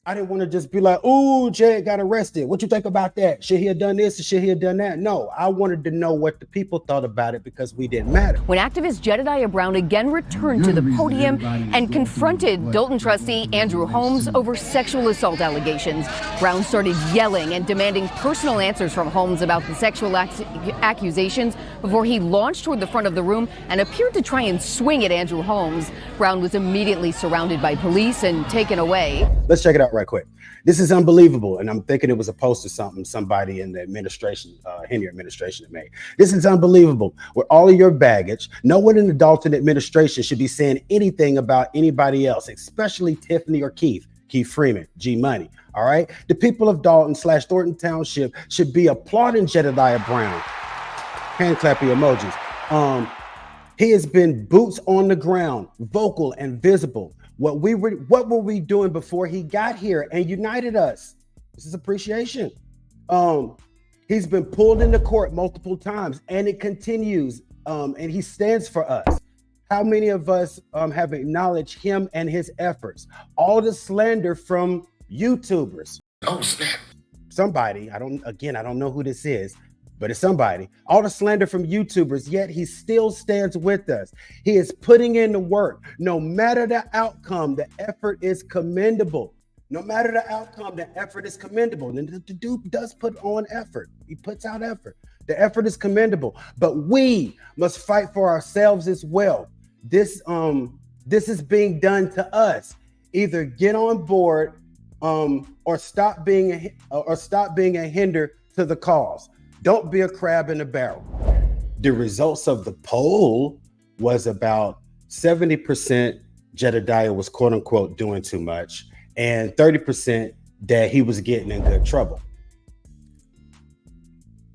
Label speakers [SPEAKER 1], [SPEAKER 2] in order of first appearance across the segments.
[SPEAKER 1] I didn't want to just be like, "Ooh, Jed got arrested. What you think about that? Should he have done this or should he have done that?" No, I wanted to know what the people thought about it because we didn't matter.
[SPEAKER 2] When activist Jedediah Brown again returned to the podium and confronted Dalton trustee Andrew Holmes over sexual assault allegations, Brown started yelling and demanding personal answers from Holmes about the sexual accusations before he launched toward the front of the room and appeared to try and swing at Andrew Holmes. Brown was immediately surrounded by police and taken away.
[SPEAKER 1] Let's check it out right quick. This is unbelievable. And I'm thinking it was a post or something somebody in the administration, Henyard administration, made. This is unbelievable. With all of your baggage, no one in the Dalton administration should be saying anything about anybody else, especially Tiffany or Keith Freeman, G Money. All right. The people of Dalton / Thornton Township should be applauding Jedediah Brown. Hand clappy emojis. He has been boots on the ground, vocal and visible. What were we doing before he got here and united us? This is appreciation. He's been pulled into court multiple times and it continues. And he stands for us. How many of us have acknowledged him and his efforts? All the slander from YouTubers.
[SPEAKER 3] Oh, snap.
[SPEAKER 1] Somebody, I don't know who this is, but it's somebody. All the slander from YouTubers, yet he still stands with us. He is putting in the work. No matter the outcome, the effort is commendable. No matter the outcome, the effort is commendable. And the dude does put on effort. He puts out effort. The effort is commendable. But we must fight for ourselves as well. This is being done to us. Either get on board or stop being a hinder to the cause. Don't be a crab in a barrel. The results of the poll was about 70% Jedediah was quote unquote doing too much and 30% that he was getting in good trouble.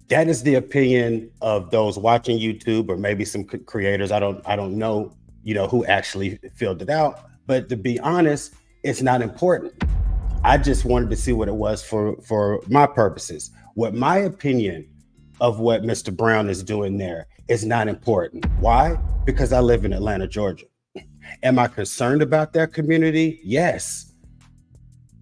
[SPEAKER 1] That is the opinion of those watching YouTube or maybe some creators. I don't know, who actually filled it out, but to be honest, it's not important. I just wanted to see what it was for my purposes. What my opinion of what Mr. Brown is doing there is not important. Why? Because I live in Atlanta, Georgia. Am I concerned about their community? Yes.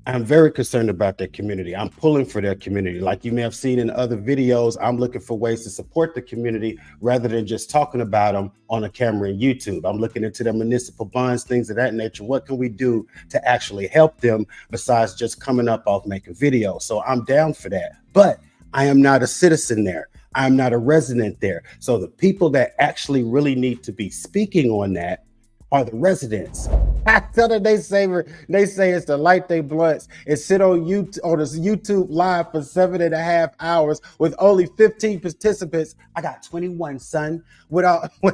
[SPEAKER 1] I'm very concerned about their community. I'm pulling for their community. Like you may have seen in other videos, I'm looking for ways to support the community rather than just talking about them on a camera and YouTube. I'm looking into their municipal bonds, things of that nature. What can we do to actually help them besides just coming up off making videos? So I'm down for that. But I am not a citizen there. I'm not a resident there. So the people that actually really need to be speaking on that are the residents. They say it's to light their blunts and sit on YouTube live for 7.5 hours with only 15 participants. I got 21, son, with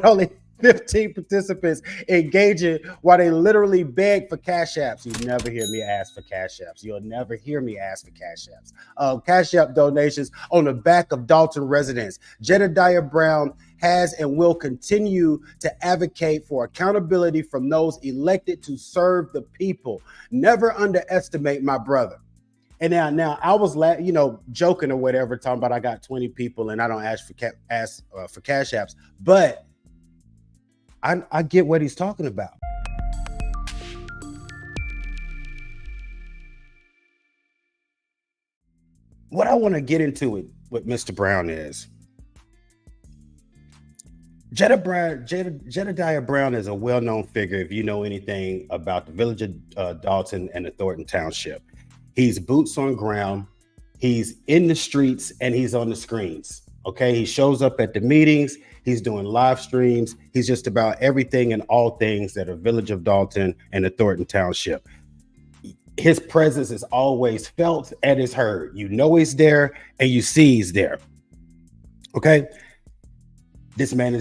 [SPEAKER 1] only 15 participants engaging while they literally beg for cash apps. You never hear me ask for cash apps. You'll never hear me ask for cash apps. Cash app donations on the back of Dalton residents. Jedediah Brown has and will continue to advocate for accountability from those elected to serve the people. Never underestimate my brother. And now I was joking or whatever, talking about I got 20 people and I don't ask for cash apps, but I get what he's talking about. What I want to get into with Mr. Brown is Jedediah Brown is a well-known figure if you know anything about the Village of Dolton and the Thornton Township. He's boots on ground, he's in the streets, and he's on the screens. Okay, he shows up at the meetings, he's doing live streams, he's just about everything and all things that are Village of Dolton and the Thornton Township. His presence is always felt and is heard. You know he's there and you see he's there. Okay. This man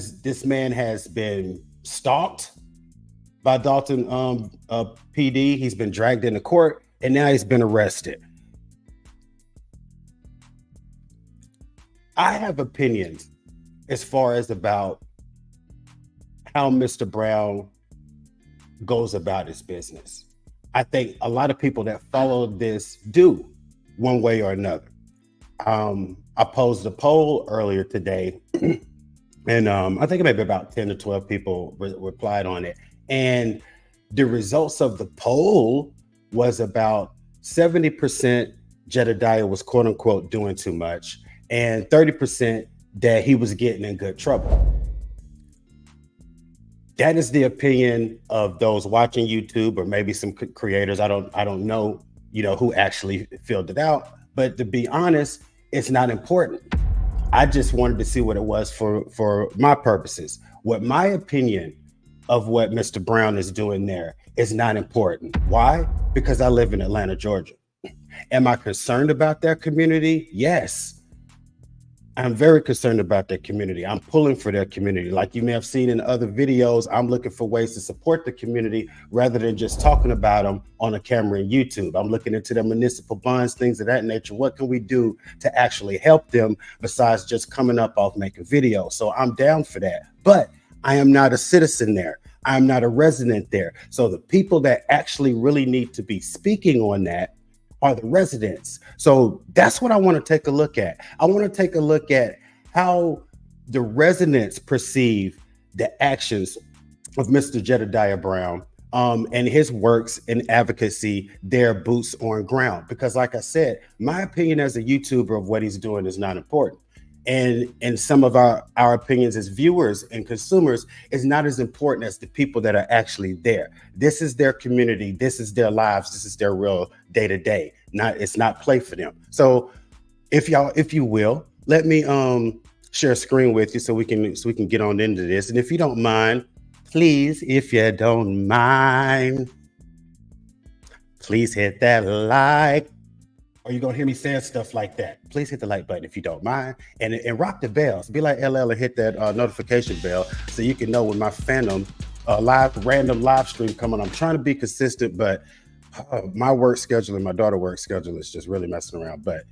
[SPEAKER 1] has been stalked by Dalton PD. He's been dragged into court and now he's been arrested. I have opinions as far as about how Mr. Brown goes about his business. I think a lot of people that follow this do one way or another. I posed a poll earlier today and I think maybe about 10 to 12 people replied on it. And the results of the poll was about 70% Jedediah was quote unquote doing too much, and 30% that he was getting in good trouble. That is the opinion of those watching YouTube, or maybe some creators. I don't know, who actually filled it out. But to be honest, it's not important. I just wanted to see what it was for my purposes. What my opinion of what Mr. Brown is doing there is not important. Why? Because I live in Atlanta, Georgia. Am I concerned about their community? Yes. I'm very concerned about their community. I'm pulling for their community. Like you may have seen in other videos, I'm looking for ways to support the community rather than just talking about them on a camera and YouTube. I'm looking into their municipal bonds, things of that nature. What can we do to actually help them besides just coming up off making videos? So I'm down for that. But I am not a citizen there. I'm not a resident there. So the people that actually really need to be speaking on that are the residents. So that's what I want to take a look at. I want to take a look at how the residents perceive the actions of Mr. Jedediah Brown and his works in advocacy, their boots on ground. Because like I said, my opinion as a YouTuber of what he's doing is not important. And some of our opinions as viewers and consumers is not as important as the people that are actually there. This is their community. This is their lives. This is their real day to day. It's not play for them. So if you will, let me share a screen with you so we can get on into this. And if you don't mind, please, if you don't mind, please hit that like. Or you're going to hear me saying stuff like that. Please hit the like button if you don't mind. And rock the bells. Be like LL and hit that notification bell so you can know when my random live stream come on. I'm trying to be consistent, but my work schedule and my daughter's work schedule is just really messing around. But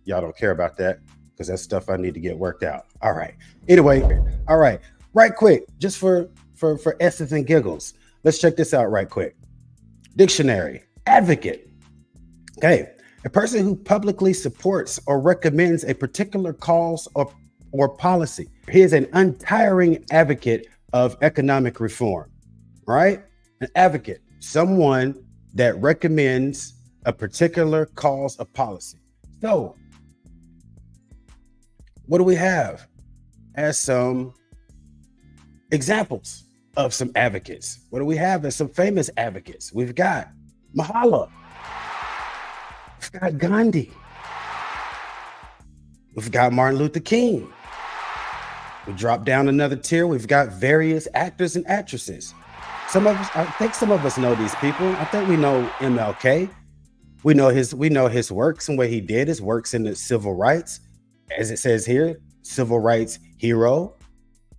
[SPEAKER 1] y'all don't care about that because that's stuff I need to get worked out. All right. Anyway, all right. Right quick, just for S's and giggles. Let's check this out right quick. Dictionary, advocate. Okay. A person who publicly supports or recommends a particular cause or policy. He is an untiring advocate of economic reform, right? An advocate, someone that recommends a particular cause or policy. So, what do we have as some examples of some advocates? What do we have as some famous advocates? We've got Mahala. We've got Gandhi. We've got Martin Luther King. We drop down another tier. We've got various actors and actresses. I think some of us know these people. I think we know MLK. We know his works and what he did, his works in the civil rights. As it says here, civil rights hero,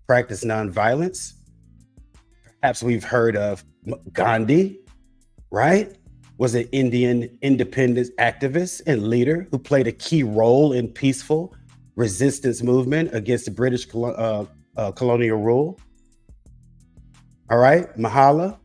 [SPEAKER 1] practiced nonviolence. Perhaps we've heard of Gandhi, right? Was an Indian independence activist and leader who played a key role in peaceful resistance movement against the British colonial rule. All right, Mahala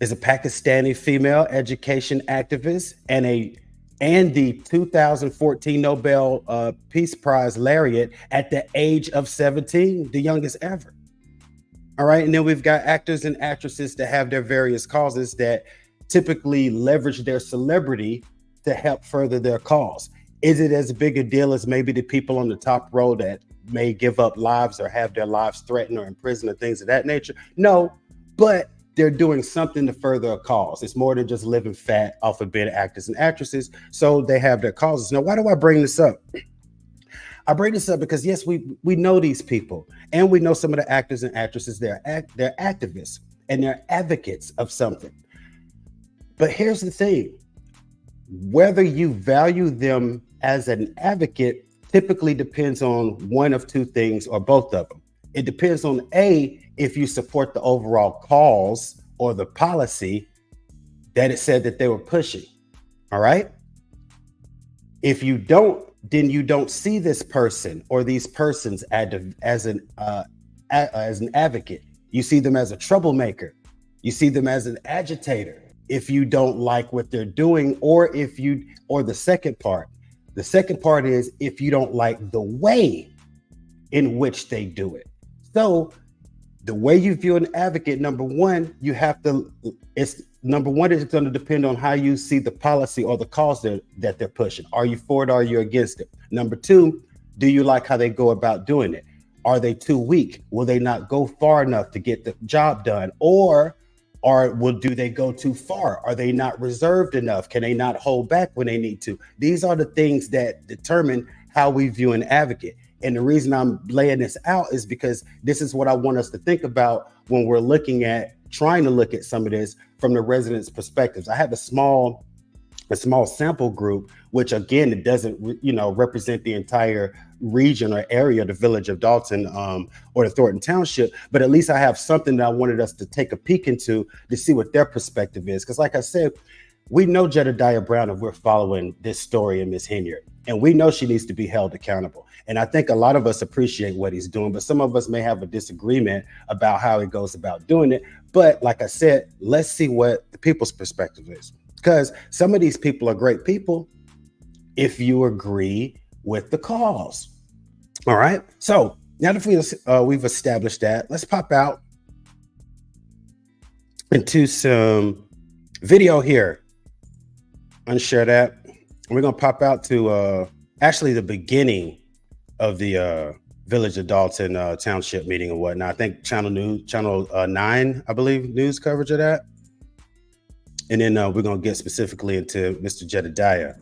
[SPEAKER 1] is a Pakistani female education activist and the 2014 Nobel Peace Prize laureate at the age of 17, the youngest ever. All right, and then we've got actors and actresses that have their various causes that typically leverage their celebrity to help further their cause. Is it as big a deal as maybe the people on the top row that may give up lives or have their lives threatened or imprisoned or things of that nature? No, but they're doing something to further a cause. It's more than just living fat off of being actors and actresses. So they have their causes. Now, why do I bring this up? I bring this up because yes, we know these people and we know some of the actors and actresses. They're activists and they're advocates of something. But here's the thing, whether you value them as an advocate typically depends on one of two things or both of them. It depends on A, if you support the overall cause or the policy that it said that they were pushing, all right? If you don't, then you don't see this person or these persons as an advocate. You see them as a troublemaker. You see them as an agitator. If you don't like what they're doing, or the second part is if you don't like the way in which they do it. So the way you view an advocate, number one, number one, it's going to depend on how you see the policy or the cause that they're pushing. Are you for it or are you against it? Number two, do you like how they go about doing it? Are they too weak? Will they not go far enough to get the job done? Or do they go too far? Are they not reserved enough? Can they not hold back when they need to? These are the things that determine how we view an advocate. And the reason I'm laying this out is because this is what I want us to think about when we're trying to look at some of this from the residents' perspectives. I have a small sample group, which again, it doesn't, represent the entire region or area, the Village of Dalton or the Thornton Township, but at least I have something that I wanted us to take a peek into to see what their perspective is. Because like I said, we know Jedediah Brown if we're following this story and Ms. Henyard, and we know she needs to be held accountable. And I think a lot of us appreciate what he's doing, but some of us may have a disagreement about how he goes about doing it. But like I said, let's see what the people's perspective is, because some of these people are great people if you agree with the cause. All right. So now that we've established that, let's pop out into some video here. Unshare that. We're going to pop out to actually the beginning of the Village of Dalton Township meeting and whatnot. I think Channel 9, I believe, news coverage of that. And then we're going to get specifically into Mr. Jedediah.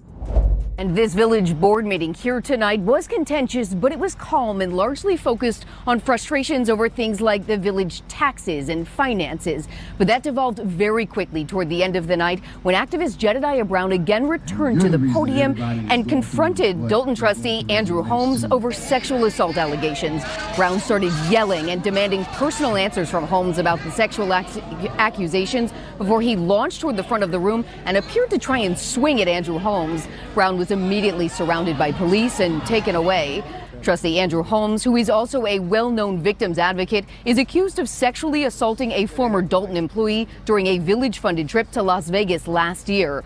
[SPEAKER 2] And this village board meeting here tonight was contentious, but it was calm and largely focused on frustrations over things like the village taxes and finances. But that devolved very quickly toward the end of the night when activist Jedediah Brown again returned to the podium and confronted Dalton trustee Andrew Holmes over sexual assault allegations. Brown started yelling and demanding personal answers from Holmes about the sexual accusations before he launched toward the front of the room and appeared to try and swing at Andrew Holmes. Brown was immediately surrounded by police and taken away. Trustee Andrew Holmes, who is also a well-known victims advocate, is accused of sexually assaulting a former Dalton employee during a village-funded trip to Las Vegas last year.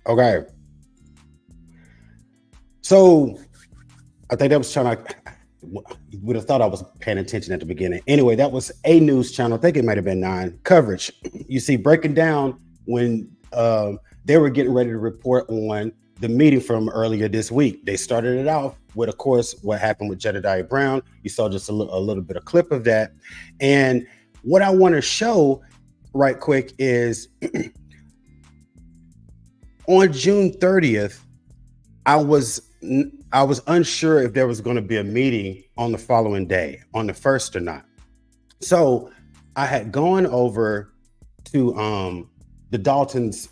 [SPEAKER 1] Okay. So I think that was you would have thought I was paying attention at the beginning. Anyway, that was a news channel. I think it might have been 9 coverage. You see, breaking down when they were getting ready to report on the meeting from earlier this week. They started it off with, of course, what happened with Jedediah Brown. You saw just a little bit of clip of that. And what I want to show right quick is on June 30th, I was unsure if there was going to be a meeting on the following day, on the 1st or not. So I had gone over to the Dalton's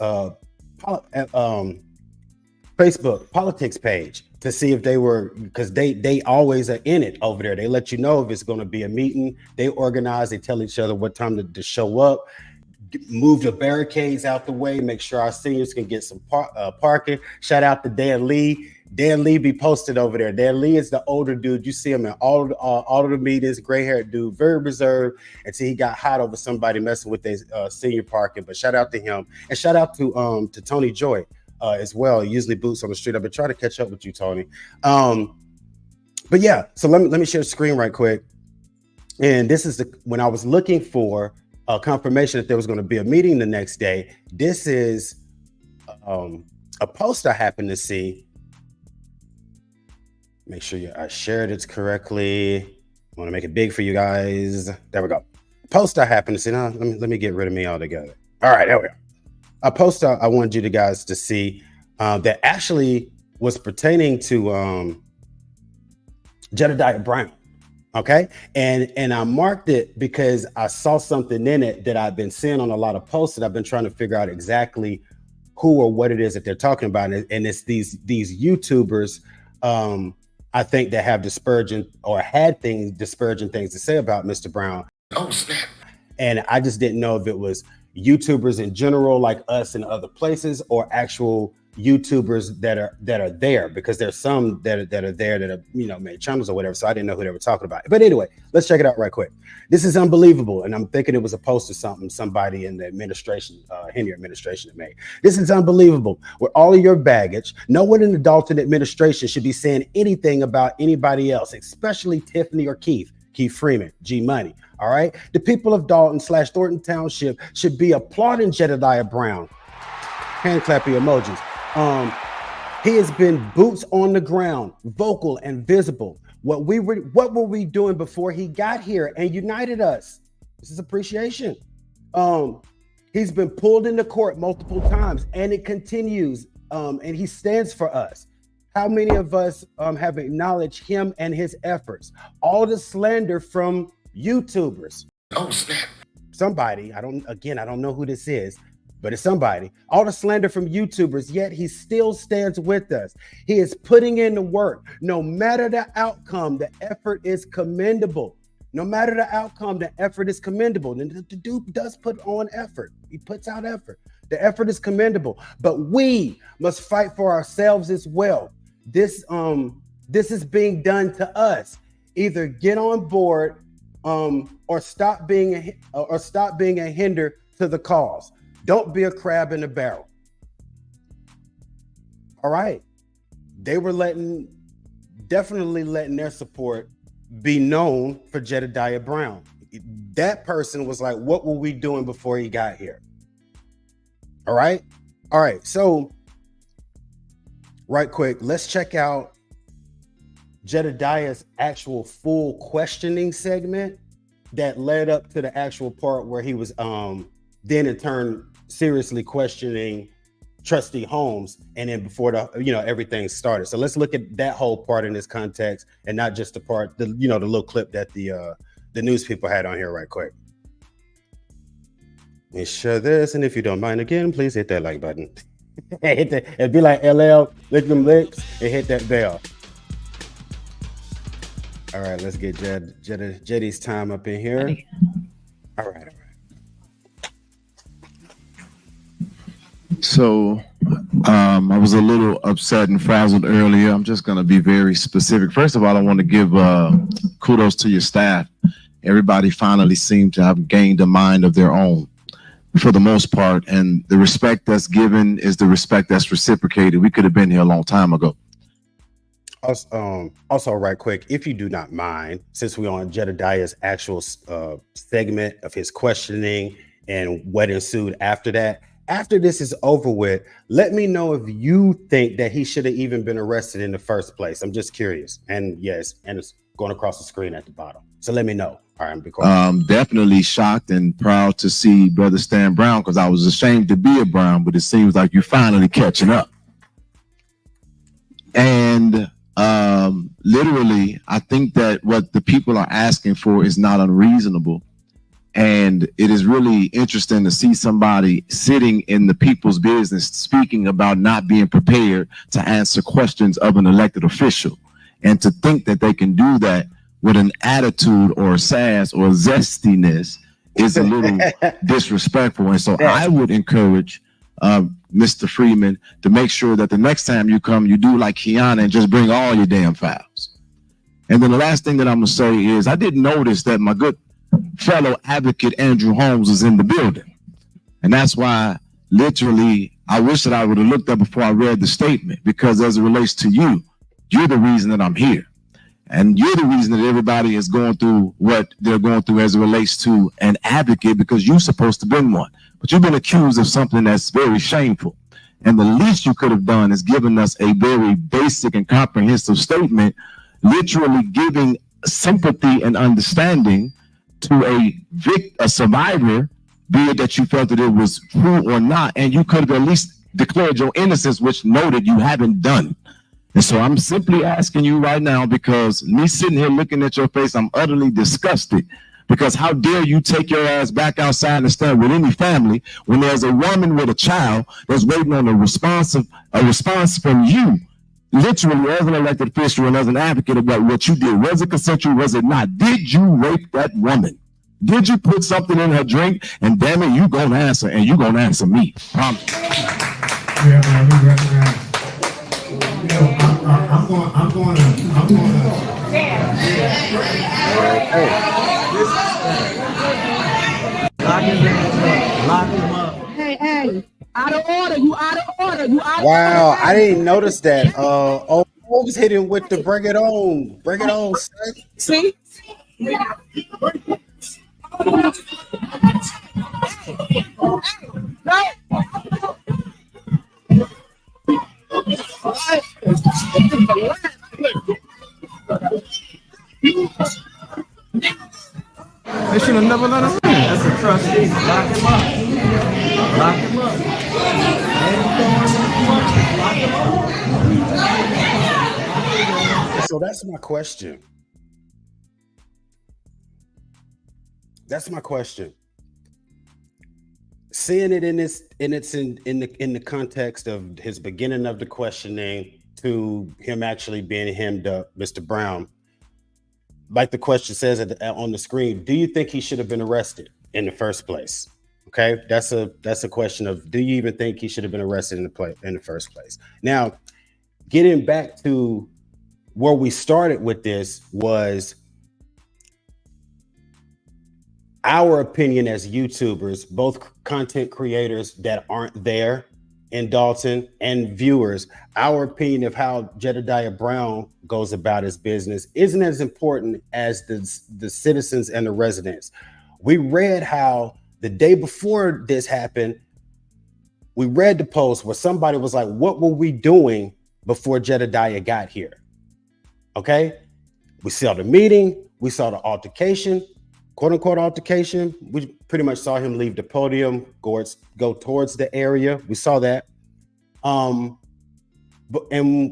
[SPEAKER 1] Facebook politics page to see if they were, because they always are in it over there. They let you know if it's going to be a meeting. They organize, they tell each other what time to show up, move the barricades out the way, make sure our seniors can get some parking. Shout out to Dan Lee. Dan Lee be posted over there. Dan Lee is the older dude. You see him in all of the meetings, gray-haired dude, very reserved until he got hot over somebody messing with their senior parking. But shout out to him. And shout out to Tony Joy as well. He usually boots on the street. I've been trying to catch up with you, Tony. But yeah, so let me share the screen right quick. And this is when I was looking for confirmation that there was going to be a meeting the next day. This is a post I happened to see. Make sure I shared it correctly. I want to make it big for you guys. There we go. Post I happened to see. Now let me get rid of me altogether. All right, there we go. A post I wanted you guys to see that actually was pertaining to Jedediah Brown. Okay, and I marked it because I saw something in it that I've been seeing on a lot of posts that I've been trying to figure out exactly who or what it is that they're talking about, and it's these YouTubers. I think that have disparaging things to say about Mr. Brown. Oh snap! And I just didn't know if it was YouTubers in general, like us in other places, or actual YouTubers that are there, because there's some that are there that have made channels or whatever. So I didn't know who they were talking about. But anyway, let's check it out right quick. This is unbelievable, and I'm thinking it was a post or something somebody in the administration, Henyard administration, had made. This is unbelievable. With all of your baggage, no one in the Dalton administration should be saying anything about anybody else, especially Tiffany or Keith. Keith Freeman, G Money. All right. The people of Dalton / Thornton Township should be applauding Jedediah Brown. Hand clappy emojis. He has been boots on the ground, vocal and visible. What were we doing before he got here and united us? This is appreciation. He's been pulled into court multiple times, and it continues. And he stands for us. How many of us have acknowledged him and his efforts? All the slander from YouTubers.
[SPEAKER 3] Oh snap!
[SPEAKER 1] Somebody, I don't know who this is, but it's somebody. All the slander from YouTubers, yet he still stands with us. He is putting in the work. No matter the outcome, the effort is commendable. No matter the outcome, the effort is commendable. And the dude does put on effort. He puts out effort. The effort is commendable, but we must fight for ourselves as well. This is being done to us. Either get on board, or stop being a hinder to the cause. Don't be a crab in a barrel. All right. They were definitely letting their support be known for Jedediah Brown. That person was like, what were we doing before he got here? All right. All right. So right quick, let's check out Jedediah's actual full questioning segment that led up to the actual part where he was then in turn seriously questioning Trustee Holmes, and then before everything started. So let's look at that whole part in this context, and not just the part, the little clip that the news people had on here right quick. Let me share this, and if you don't mind, again, please hit that like button. Hit that. It'd be like LL, lick them lips, and hit that bell. All right, let's get Jeddy's time up in here. All right.
[SPEAKER 4] So I was a little upset and frazzled earlier. I'm just going to be very specific. First of all, I want to give kudos to your staff. Everybody finally seemed to have gained a mind of their own for the most part. And the respect that's given is the respect that's reciprocated. We could have been here a long time ago.
[SPEAKER 1] Also, right quick, if you do not mind, since we're on Jedediah's actual segment of his questioning and what ensued after that, after this is over with, let me know if you think that he should have even been arrested in the first place. I'm just curious. And yes, and it's going across the screen at the bottom. So let me know. All right, be quiet.
[SPEAKER 4] Definitely shocked and proud to see Brother Stan Brown, because I was ashamed to be a Brown, but it seems like you're finally catching up. And literally, I think that what the people are asking for is not unreasonable. And it is really interesting to see somebody sitting in the people's business speaking about not being prepared to answer questions of an elected official. And to think that they can do that with an attitude or sass or zestiness is a little disrespectful. And so I would encourage Mr. Freeman to make sure that the next time you come, you do like Kiana and just bring all your damn files. And then the last thing that I'm going to say is I did notice that my good fellow advocate Andrew Holmes is in the building. And that's why literally I wish that I would have looked up before I read the statement, because as it relates to you, you're the reason that I'm here. And you're the reason that everybody is going through what they're going through as it relates to an advocate, because you're supposed to be one. But you've been accused of something that's very shameful. And the least you could have done is given us a very basic and comprehensive statement, literally giving sympathy and understanding to a survivor, be it that you felt that it was true or not, and you could have at least declared your innocence, which noted you haven't done. And so I'm simply asking you right now, because me sitting here looking at your face, I'm utterly disgusted. Because how dare you take your ass back outside and stand with any family when there's a woman with a child that's waiting on a response from you, literally as an elected official and as an advocate about what you did. Was it consensual? Was it not? Did you rape that woman? Did you put something in her drink? And damn it, you gonna answer, and you gonna answer me.
[SPEAKER 5] Yeah, man, we recognize. I'm going to. Lock him up.
[SPEAKER 6] Hey, out of order. You out of order.
[SPEAKER 1] Wow, I didn't notice that. Holmes hit him with the bring it on, son.
[SPEAKER 6] See,
[SPEAKER 3] They should have never let him in. That's a trustee. Lock him up. Lock him up.
[SPEAKER 1] So that's my question. Seeing it in the context of his beginning of the questioning to him actually being hemmed up, Mr. Brown, like the question says on the screen, do you think he should have been arrested in the first place? Okay, that's a question of, do you even think he should have been arrested in the first place? Now, getting back to where we started with this was our opinion as YouTubers, both content creators that aren't there in Dalton and viewers. Our opinion of how Jedediah Brown goes about his business isn't as important as the citizens and the residents. We read how the day before this happened, we read the post where somebody was like, what were we doing before Jedediah got here? Okay, we saw the meeting, we saw the altercation, quote unquote altercation. We pretty much saw him leave the podium, go towards the area. We saw that. And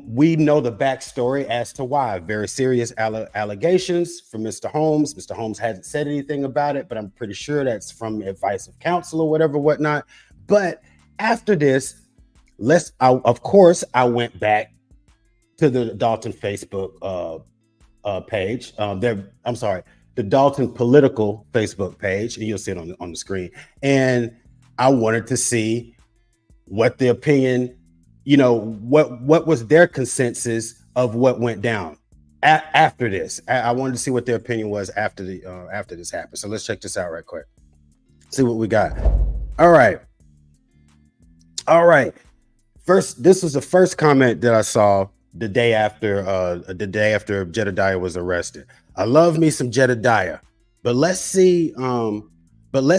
[SPEAKER 1] we know the backstory as to why. Very serious allegations from Mr. Holmes. Mr. Holmes hasn't said anything about it, but I'm pretty sure that's from advice of counsel or whatnot. But after this, of course, I went back to the Dalton Facebook page. The Dalton political Facebook page, and you'll see it on the screen. And I wanted to see what the opinion, what was their consensus of what went down after this. I wanted to see what their opinion was after this happened. So let's check this out right quick. See what we got. All right. First, this was the first comment that I saw the day after Jedediah was arrested. I love me some Jedediah, but let's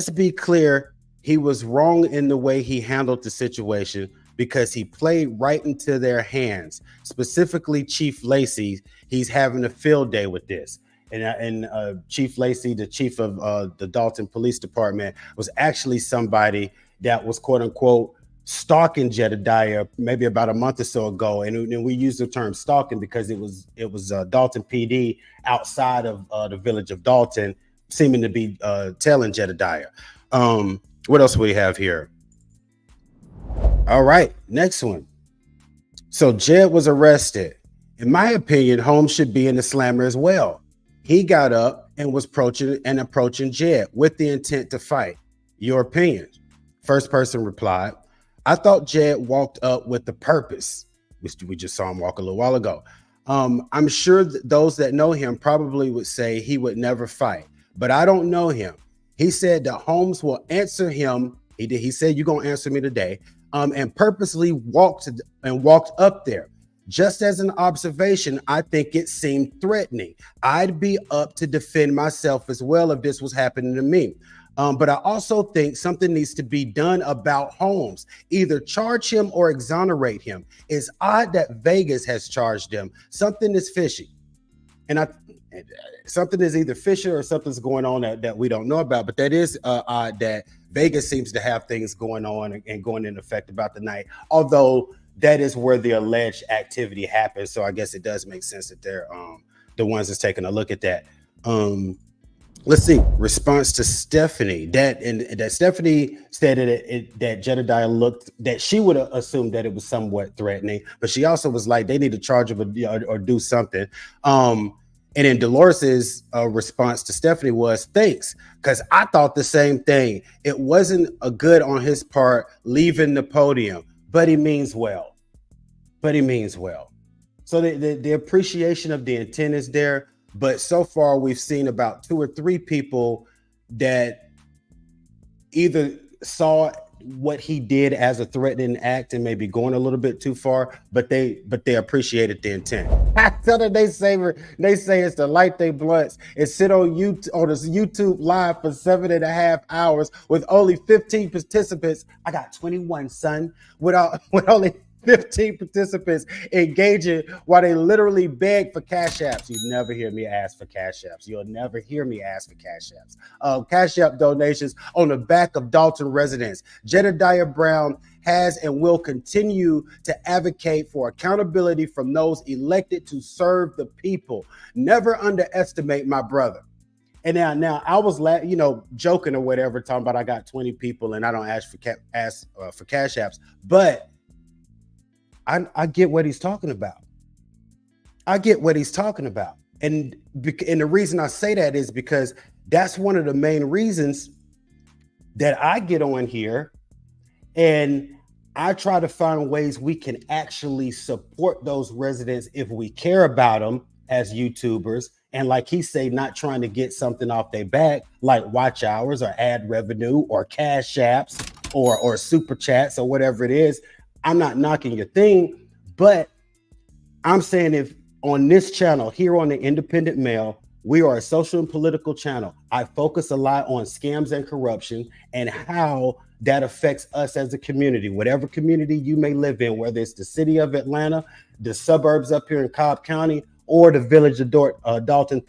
[SPEAKER 1] be clear. He was wrong in the way he handled the situation because he played right into their hands, specifically Chief Lacey. He's having a field day with this. And Chief Lacey, the chief of the Dalton Police Department, was actually somebody that was quote unquote stalking Jedediah maybe about a month or so ago, and we use the term stalking because it was Dalton PD outside of the village of Dalton, seeming to be tailing Jedediah. What else we have here? All right, next one. So Jed was arrested. In my opinion, Holmes should be in the slammer as well. He got up and was approaching Jed with the intent to fight. Your opinion? First person replied, I thought Jed walked up with the purpose. We just saw him walk a little while ago. I'm sure those that know him probably would say he would never fight, but I don't know him. He said that Holmes will answer him. He said, you're going to answer me today. And purposely walked up there. Just as an observation, I think it seemed threatening. I'd be up to defend myself as well if this was happening to me. But I also think something needs to be done about Holmes. Either charge him or exonerate him. It's odd that Vegas has charged him. Something is fishy. And something is either fishy or something's going on that we don't know about. But that is odd that Vegas seems to have things going on and going into effect about the night. Although that is where the alleged activity happens. So I guess it does make sense that they're the ones that's taking a look at that. Let's see. Response to Stephanie. That Stephanie said that Jedediah looked, that she would have assumed that it was somewhat threatening, but she also was like, they need to charge him or do something. And then Dolores's response to Stephanie was, thanks, because I thought the same thing. It wasn't a good on his part leaving the podium, but he means well. So the appreciation of the intent is there. But so far, we've seen about 2 or 3 people that either saw what he did as a threatening act and maybe going a little bit too far, but they appreciated the intent. I tell them they say it's to light their blunts and sit on this YouTube live for 7.5 hours with only 15 participants. I got 21, son, with only 15 participants engaging while they literally beg for cash apps. You never hear me ask for cash apps. You'll never hear me ask for cash apps. Cash app donations on the back of Dalton residents. Jedediah Brown has and will continue to advocate for accountability from those elected to serve the people. Never underestimate my brother. And now I was joking or whatever, talking about I got 20 people and I don't ask for cash apps, but I get what he's talking about. I get what he's talking about. And the reason I say that is because that's one of the main reasons that I get on here and I try to find ways we can actually support those residents if we care about them as YouTubers. And like he say, not trying to get something off their back, like watch hours or ad revenue or cash apps or super chats or whatever it is. I'm not knocking your thing, but I'm saying if on this channel here on the Independent Mail, we are a social and political channel. I focus a lot on scams and corruption and how that affects us as a community, whatever community you may live in, whether it's the city of Atlanta, the suburbs up here in Cobb County, or the Village of Dolton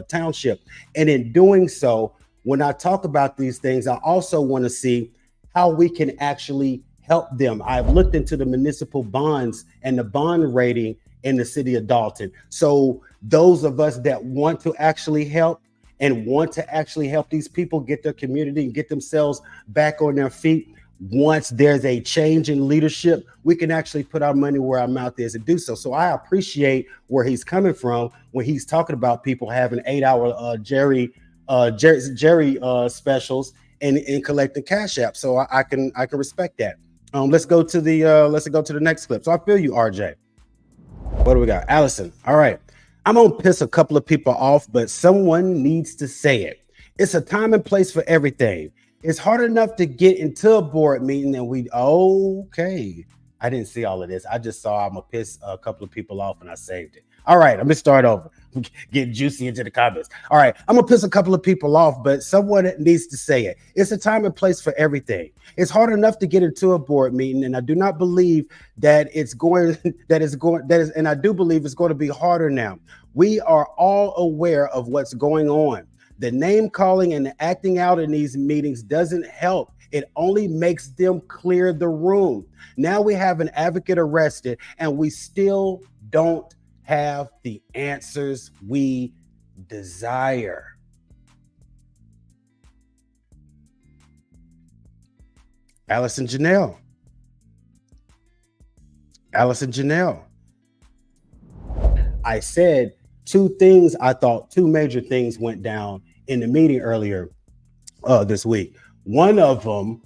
[SPEAKER 1] Township. And in doing so, when I talk about these things, I also want to see how we can actually help them. I've looked into the municipal bonds and the bond rating in the city of Dalton. So those of us that want to actually help and want to actually help these people get their community and get themselves back on their feet, once there's a change in leadership, we can actually put our money where our mouth is and do so. So I appreciate where he's coming from when he's talking about people having 8-hour Jerry specials and collecting cash apps. So I can respect that. Let's go to the next clip. So I feel you, RJ. What do we got? Allison. All right. I'm gonna piss a couple of people off, but someone needs to say it. It's a time and place for everything. It's hard enough to get into a board meeting and okay. I didn't see all of this. I just saw I'm gonna piss a couple of people off and I saved it. All right, let me start over. Get juicy into the comments. All right, I'm gonna piss a couple of people off, but someone needs to say it. It's a time and place for everything. It's hard enough to get into a board meeting, and I do not believe and I do believe it's going to be harder now. We are all aware of what's going on. The name calling and the acting out in these meetings doesn't help. It only makes them clear the room. Now we have an advocate arrested, and we still don't have the answers we desire. Allison Janelle. I said two major things went down in the meeting earlier this week. One of them,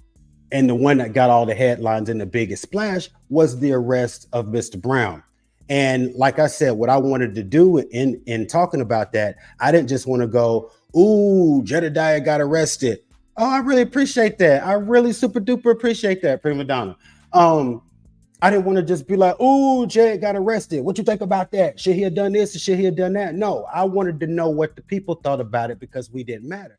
[SPEAKER 1] and the one that got all the headlines and the biggest splash, was the arrest of Mr. Brown. And like I said, what I wanted to do in talking about that, I didn't just want to go, ooh, Jedediah got arrested. Oh, I really appreciate that. I really super duper appreciate that, prima donna. I didn't want to just be like, ooh, Jed got arrested. What you think about that? Should he have done this or should he have done that? No, I wanted to know what the people thought about it because we didn't matter.